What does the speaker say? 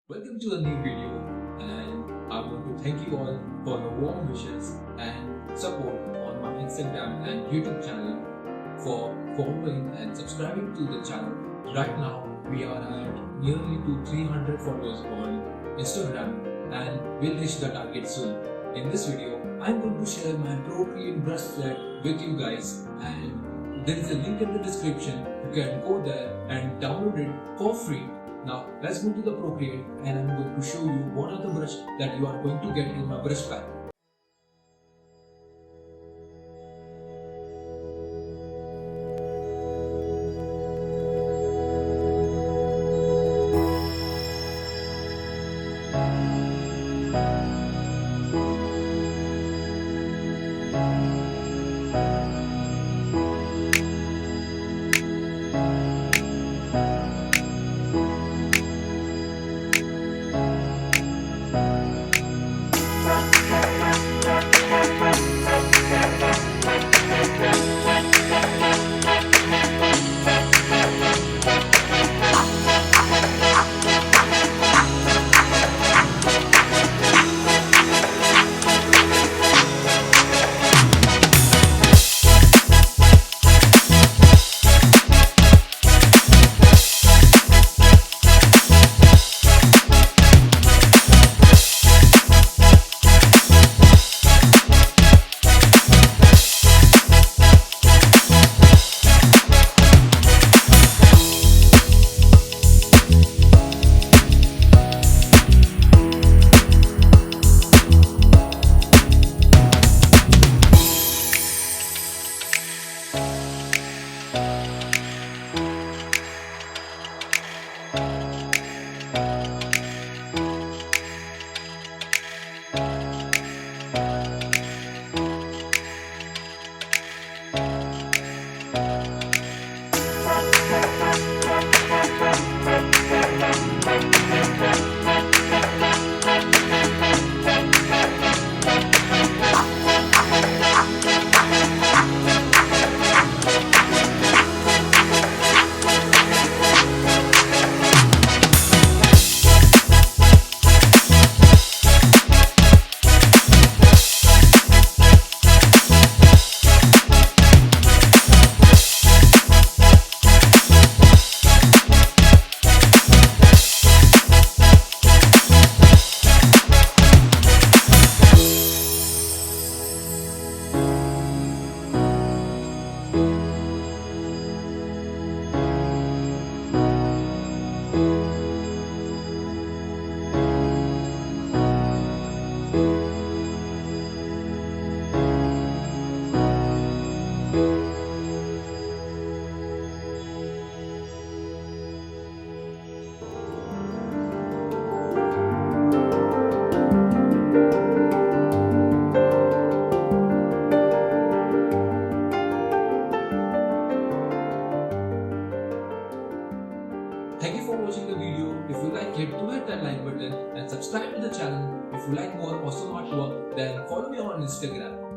Welcome to a new video, and I want to thank you all for your warm wishes and support on my Instagram and YouTube channel, for following and subscribing to the channel. Right now we are at nearly to 300 followers on Instagram and we'll reach the target soon. In this video I'm going to share my Procreate brush set with you guys, and there is a link in the description. You can go there and download it for free. Now let's go to the Procreate and I'm going to show you what are the brush that you are going to get in my brush pack. Thank you for watching the video. If you like it, do hit that like button and subscribe to the channel. If you like more awesome artwork, then follow me on Instagram.